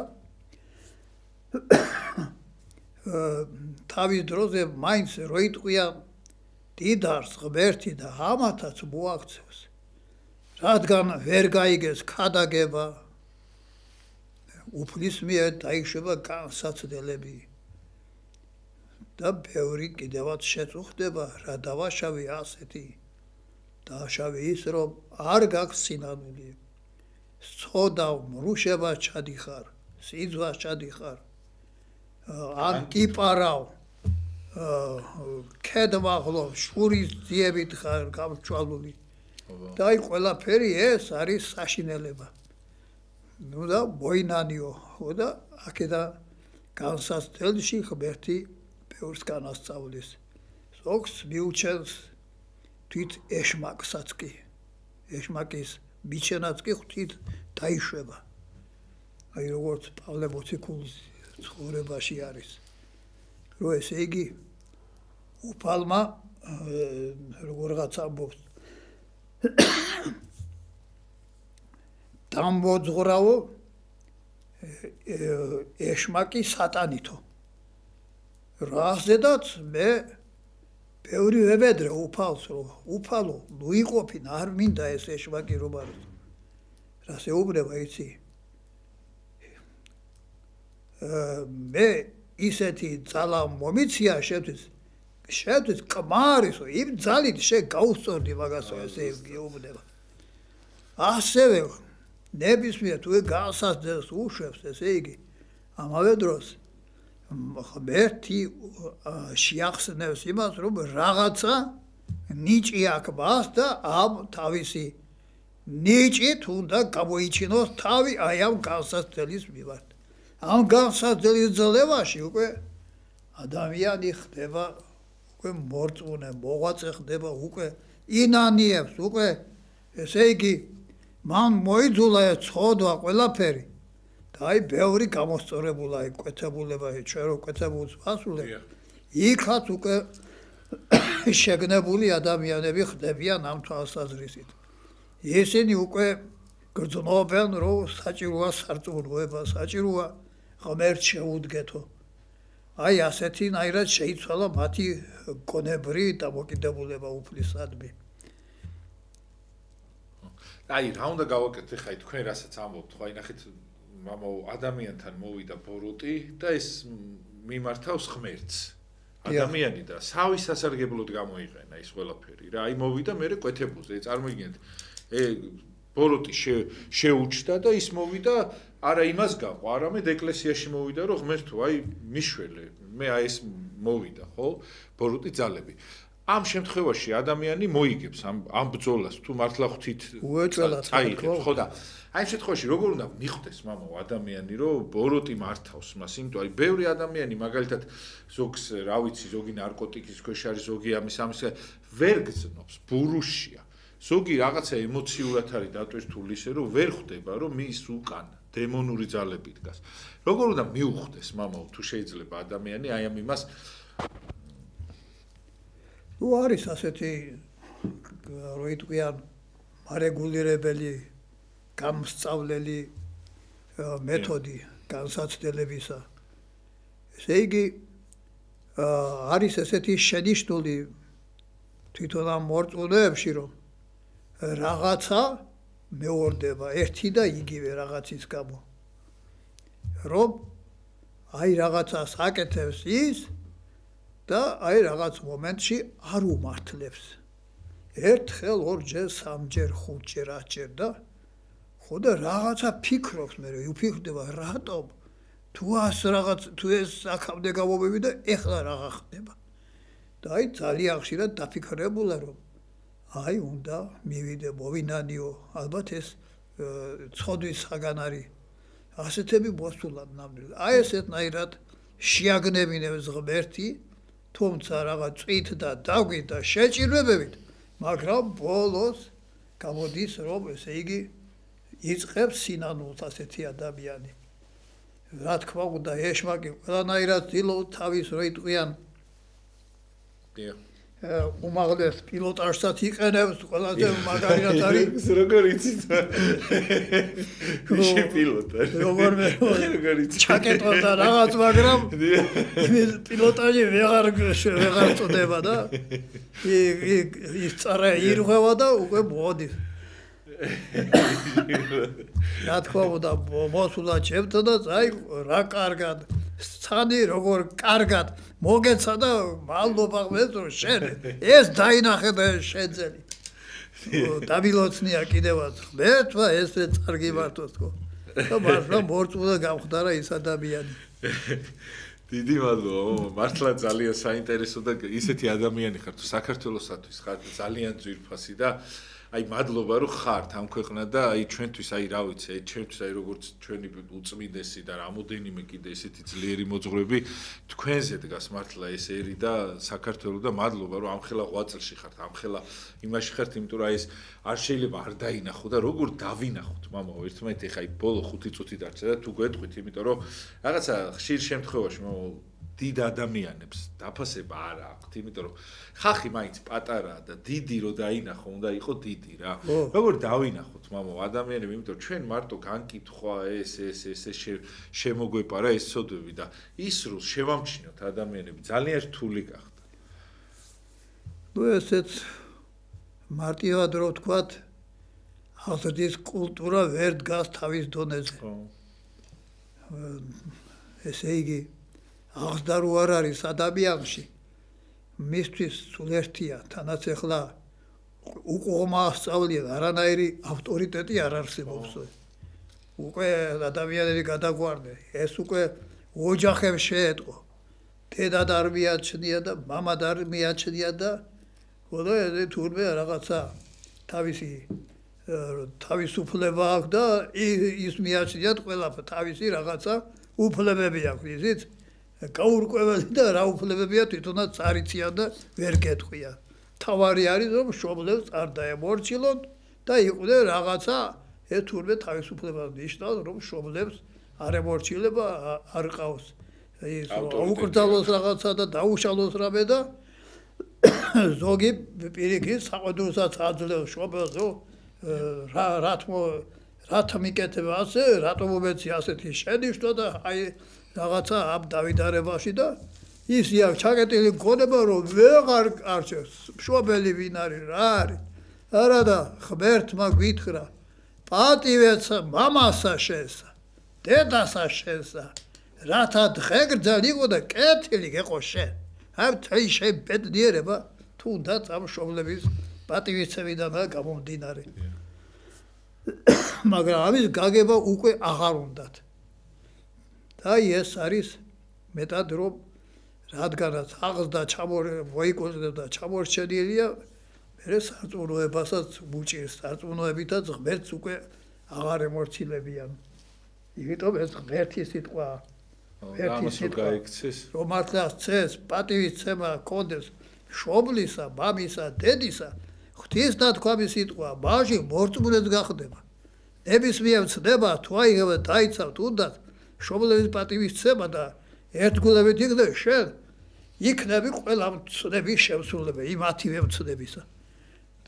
[SPEAKER 2] თავის დროზე მაინც რო იტყვია დიდარს ღმერთი და ამათაც მოაქცევს რადგან ვერ გაიგეს ქადაგება უფლის მიერ დაიშვება განსაცდელები და ბევრი კიდევაც შეწუხდება რა დავაშავე ასეთი დააშავე ის რომ არ გაქვს სინანული სცოდა მრუშება ჩადიხარ სიძვას ჩადიხარ ან კიპარავ ქედმაღლო შურის ძიებით ხარ გამჭვალული და აი ყველაფერი ეს არის საშინელება ნუ და მოინანიო ხო და აქედან განსაცდელში ღმერთი ბევრს განასწავლის ზოგს მიუჩენს თვით ეშმაკსაც კი ეშმაკის მიჩენაც კი ღვთით დაიშვება აი როგორც პავლე მოციქულის ცხოვრებაში არის რომ ესე იგი უფალმა როგორღაც ამბობს დამბოძღრავო ეშმაკი სატანითო რაზედაც მე ბევრი ვებედრე უფალს რომ უფალო ნუ იყოფინ არ მინდა ეს ეშმაკი რომ არის რას ეუბნება იცი მე ისეთი ძალა მომიცია შეთვის კმარისო იმ ძალით შე გაუსწორდი მაგასო ესე გეუბნება ასევე ნებისმიერ თუ განსაზღვრებს უშვებს, ესე იგი, ამავე დროს ღმერთი შეახსენებს იმას, რომ რაღაცა ნიჭი აქვს მას და ამ თავისი ნიჭით უნდა გამოიჩინოს თავი აი ამ განსაცდელის მიმართ. ამ განსაცდელის ძლევაში უკვე ადამიანი ხდება უკვე მორწმუნე, მოღვაწე ხდება უკვე ინანიებს, უკვე ესე იგი მან მოიძულა ცოდვა ყველაფერი და აი ბევრი გამოსწორებულა აი კვეთებულება ჩვენ რო კვეთებულს ვასრულებ იქაც უკვე შეგნებული ადამიანები ხდებიან ამ თვალსაზრისით ისინი უკვე გრძნობენ რომ საჭიროა სარწმუნოება საჭიროა ღმერთს შეუდგეთო აი ასეთნაირად შეიცვალა მათი გონებრი დამოკიდებულება უფლისადმი
[SPEAKER 1] აი რა უნდა გავაკეთოთ ხა თქვენ რასაც ამბობთ ხო აი ნახეთ მამაო ადამიანთან მოვიდა ბოროტი და ეს მიმართავს ღმერთს ადამიანი და სავის სასარგებლოდ გამოიყენა ის ყველაფერი რა აი მოვიდა მე კვეთებულზე წარმოიდგინეთ ბოროტი შეუჩდა და ის მოვიდა არა იმას გაყვა არამედ ეკლესიაში მოვიდა რომ ღმერთო აი მიშველე მე აი ეს მოვიდა ხო ბოროტი ძალები ამ შემთხვევაში ადამიანი მოიგებს ამ ბრძოლას თუ მართლა ღვთით წაიღებს ხო და აი ამ შემთხვევაში როგორ უნდა მიხვდეს მამაო ადამიანი რომ ბოროტი მართავს მას იმიტომ აი ბევრი ადამიანი მაგალითად ზოგს რა ვიცი ზოგი ნარკოტიკის ქვეშ არის ზოგი ამის ვერ გძნობს ბურუშია ზოგი რაღაცა ემოციურად არის დატვირთული ისე რომ ვერ ხვდება რომ მის უკან დემონური ძალები დგას როგორ უნდა მიუხვდეს მამაო თუ შეიძლება ადამიანი აი ამ იმას
[SPEAKER 2] ნუ არის ასეთი რო იტყვიან მარეგულირებელი გამსწავლელი მეთოდი განსაცდელებისა ესე იგი არის ესეთი შენიშვნული თვითონ ამ მორწმუნეებში რომ რაღაცა მეორდება ერთი და იგივე რაღაცის გამო რომ აი რაღაცას აკეთებს ის და აი რაღაც მომენტში არ უმართლებს. ერთხელ, ორჯერ, სამჯერ, ხუთჯერ, ათჯერ და ხო და რაღაცა ფიქრობს მე, უფიქრდება რატომ თუ ას რაღაც თუ ეს აქამდე გამომები და ეხლა რაღა ხდება. და აი ძალიან ხშირად დაფიქრებულა რომ აი უნდა მივიდე მოვინანიო, ალბათ ეს ცოდვის საგან არის. ასეთები მოსულან ნამდვილად. აი ესეთნაირად შეაგნებინებს ღმერთი თუმცა რაღაც წვით და დაგვით და შეჭირვებებით, მაგრამ ბოლოს გამოდის რომ ესე იგი იწყებს სინანულს ასეთი ადამიანი. რა თქმა უნდა, ეშმაკი ყველანაირად ცდილობს თავის რო იტყვიან უმაღლეს პილოტაჟსაც იყენებს, ყველაზე მაგარად არის.
[SPEAKER 1] როგორ იცით? ვიში პილოტაჟი?
[SPEAKER 2] როგორ ჩაკეტვა და რაღაც, მაგრამ პილოტაჟი ვეღარ წოდება და ის წარა ირღვევა და უკვე მოდის. რა თქმა უნდა, მოსულა ჩემთან და აი რა კარგად სცანი როგორ კარგად მოგეცა და მადლობა ღმერთს რომ შენ ეს დაინახე და შეძელი. დავილოცნია კიდევაც ღმერთმა ესე წარგი მართოს თქო. და მართლა მორწმუნე გამხდარა ის ადამიანი.
[SPEAKER 1] დიდი მადლობა, მართლა ძალიან საინტერესო და ისეთი ადამიანი ხარ თუ საქართველოსთვის ხარ ძალიან ძვირფასი და აი მადლობა რომ ხართ ამ ქვეყნად და აი ჩვენთვის აი რა ვიცი აი ჩვენთვის აი როგორც ჩვენი უწმინდესი და რამოდენიმე კიდე ესეთი ძლიერი მოძღვრები თქვენზე დგას მართლა ეს ერი და საქართველოს და მადლობა რომ ამხელა ღვაწლში ხართ ამხელა იმაში ხართ იმიტომ რომ აი ეს არ შეიძლება არ დაინახო და როგორ დავინახოთ მამაო ერთმანეთი ხა აი ბოლო 5 წუთი დარჩა და თუ გვეტყვით იმიტომ რომ რაღაცა ხშირ შემთხვევაში მამაო დიდ ადამიანებს დაფასება არ აქვთ, იმიტომ რომ ხალხი მაინც პატარაა და დიდი რო დაინახო, უნდა იყოს დიდი რა. როგორ დავინახოთ, მამაო, ადამიანები, იმიტომ ჩვენ მარტო განკითხვა ეს შემოგვეპარა ეს სოდები და ის რო შევამჩნიოთ ადამიანები ძალიან რთული გახდა.
[SPEAKER 2] ნუ ესეც მარტივად რო ვთქვათ, ახალწლის კულტურა ვერ დგას თავის დონეზე. ესე იგი აღსდარო არ არის ადამიანში მისთვის სულ ერთია თანაც ეხლა უყომა სწავლია არანაირი ავტორიტეტი არ არსებობს უკვე ადამიანები გადაგვარდნენ, ეს უკვე ოჯახებს შეეტყო. დედად არ მიაჩნია და მამად არ მიაჩნია და თურმე რაღაცა თავისუფლება აქვს და ის მიაჩნიათ ყველაფერს, თავისი რაღაცა უფლებები აქვს, იცით? გაურკვეველი და რა უფლებებია თვითონაც არ იციან და ვერ გეტყვიან. თავარი არის რომ მშობლებს არ დაემორჩილონ და იყვნენ რაღაცა ეს თურმე თავისუფლებას ნიშნავს რომ მშობლებს არ ემორჩილება არ ყავს ის აუკრძალოს რაღაცა და დაუშალოს რამე და ზოგი პირიქით საყვედურსაც აძლევს მშობელს რათა მიკეთება ასე რატომ უმეცი ასეთი შენიშვნა და აი რაღაცა ამ დავიდარებაში და ის იქ ჩაკეტილი გონება რომ ვეღარ არჩევს მშობელი ვინ არის რა არის არა და ღმერთმა გვითხრა პატივეც მამასა შესა დედასა შესა რათა დღეგრძელი იყო და კეთილი გეყო შენ ამ თვი შენ ბედნიერება თუნდაც ამ მშობლების პატივისცემიდანაა გამომდინარე მაგრამ ამის გაგება უკვე აღარ უნდათ და ეს არის მეტად რომ რადგანაც აღზრდა მოიკონდა ჩამორჩენილია მერე სარწმუნოებასაც უჭირს სარწმუნოებითაც ღმერთს უკვე აღარ ემორჩილებიან იმიტომ ეს ღმერთი სიტყვა რომ მართლაც წეს პატივისცემა კონდეს მშობლისა მამისა დედისა ღვთისთათქვამი სიტყვა მაშინ მორწმუნეც გახდება ნებისმიერ ცნება თუ აიღება დაიცავთ უნდათ მშობლების პატივისცემა და ერთგულებით იქნება შენ იქნები ყველა მცნების შემსრულებელი იმათივე მცნებისა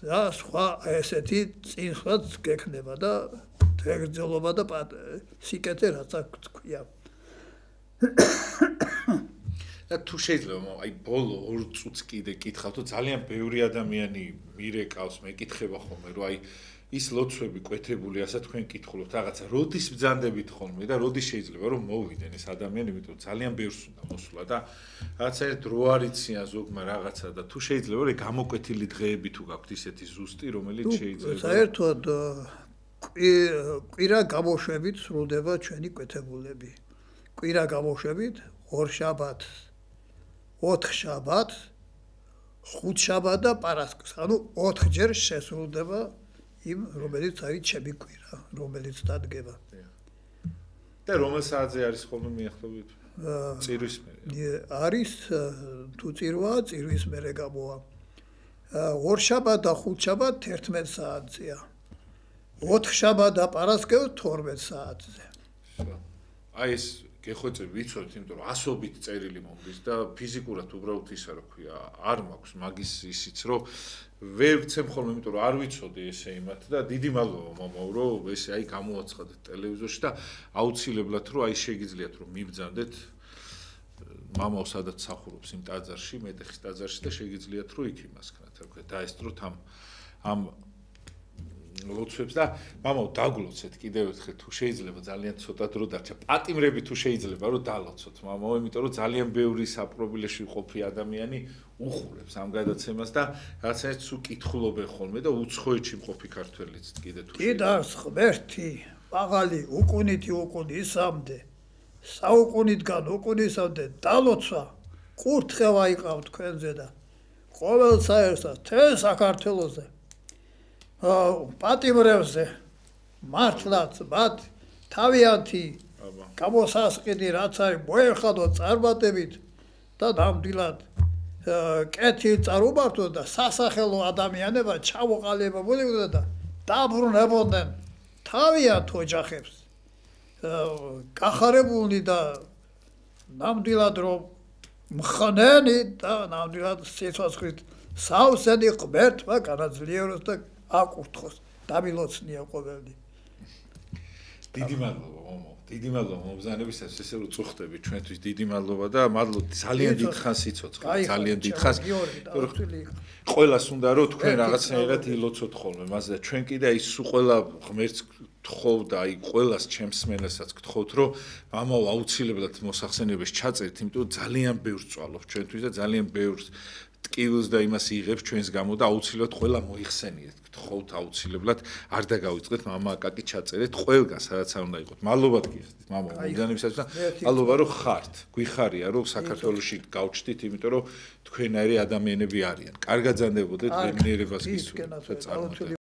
[SPEAKER 2] და სხვა ესეთი წინსვლაც გექნება და დღეგრძელობა და სიკეთე რაც აქვს თქვია
[SPEAKER 1] და თუ შეიძლება აი ბოლო 2 წუთს კიდე კითხავთ ძალიან ბევრი ადამიანი მირეკავს მეკითხება ხოლმე რომ აი ის ლოცვები კვეთებული ასე თქვენ კითხულობთ რაღაცა როდის ბრძანდებით ხოლმე და როდის შეიძლება რომ მოვიდნენ ეს ადამიანი იმიტომ ძალიან ბევრს უნდა მოსულა და რაღაცა ერთ რო არიციან ზოგმა რაღაცა და თუ შეიძლება რომ გამოკვეთილი დღეები თუ გაქვთ ისეთი ზუსტი რომელიც შეიძლება
[SPEAKER 2] საერთოდ კვირა გამოშვებით სრულდება ჩვენი კვეთებულები კვირა გამოშვებით ორშაბათს 4 შაბათს 5 შაბათს და პარასკევს ანუ 4 ჯერ შესრულდება იმ რომელიც არის ჩემი კვირა რომელიც დადგება
[SPEAKER 1] და რომელ საათზე არის ხოლმე მიახლოებით წირვის მერე
[SPEAKER 2] არის თუ წირვაა წირვის მერე გამოვა 2 შაბათ და 5 შაბათ 11 საათზეა 4 შაბათ და პარასკევს 12 საათზე
[SPEAKER 1] აი ეს გეხვეწები ვიცოდით იმიტომ რომ ასობით წერილი მომდის და ფიზიკურად უბრალოდ ისა რა ქვია არ მაქვს მაგის ისიც რომ ვერ ვცემ ხოლმე იმიტომ რომ არ ვიცოდი ესე იმათ და დიდი მადლობა მამაო რომ ესე აი გამოაცხადეთ ტელევიზორში და აუცილებლად რომ აი შეგიძლიათ რომ მიბრძანდეთ მამაო სადაც სახურობს იმ ტაძარში მეტეხის ტაძარში და შეგიძლიათ რომ იქ იმას ქნათ რა ქვია დაესწროთ ამ ლოცვებს და მამაო დაგლოცეთ კიდევ ერთხელ თუ შეიძლება ძალიან ცოტა დრო დარჩა პატიმრები თუ შეიძლება რომ დალოცოთ მამაო იმიტომ რომ ძალიან ბევრი საპრობილეში ყოფი ადამიანი უხურებს ამ გადაცემას და რაღაცა თუ კითხულობენ ხოლმე და უცხოეთში მყოფი ქართველიც კიდე თუ
[SPEAKER 2] კიდარს ღმერთი მაღალი უკუნითი უკუნისამდე საუკუნისგან უკუნისამდე დალოცვა კურთხევა იყავ თქვენზე და ყოველ საერთოდ თელ საქართველოზე პატიმრებზე მართლაც მათ თავიანთი გამოსასყიდი რაც არის მოერხადოთ წარმატებით და ნამდვილად კეთილ წარუმართოთ და სასახელო ადამიანება ჩამოყალიბებულიყო და დაბრუნებოდნენ თავიანთ ოჯახებს გახარებულნი და ნამდვილად რომ მხნენი და ნამდვილად სიცოცხლით სავსედი ღმერთმა განაძლიეროს და აკურთხოს დამილოცნია ყოველი
[SPEAKER 1] დიდი მადლობა მამაო დიდი მადლობა მომბრძანებისას ესე რომ წუხდები ჩვენთვის დიდი მადლობა და მადლობა ძალიან დიდხანს სიცოცხლე ძალიან დიდხანს ყველას უნდა რომ თქვენ რაღაცნაირად ილოცოთ ხოლმე მასე და ჩვენ კიდე აი სულ ყველა ღმერთს გთხოვ და აი ყველას ჩემს მენასაც გთხოვთ რომ მამაო აუცილებლად მოსახსენებებს ჩაწერთ იმიტომ რომ ძალიან ბევრს წვალობ ჩვენთვის და ძალიან ბევრს ტკივილს და იმას იღებს ჩვენს გამო და აუცილებლად ყველა მოიხსენიეთ. გთხოვთ აუცილებლად არ დაგავიწყდეთ მამა აკაკი ჩაწერეთ ყველგან სადაც არ უნდა იყოთ. მადლობა გიხდით მამა მომდანებისათვის და მადლობა რომ ხართ. გვიხარია რომ საქართველოში გავჩდით, იმიტომ რომ თქვენაირი ადამიანები არიან. კარგად ზანდებოდეთ, ბედნიერებას გისურვებთ.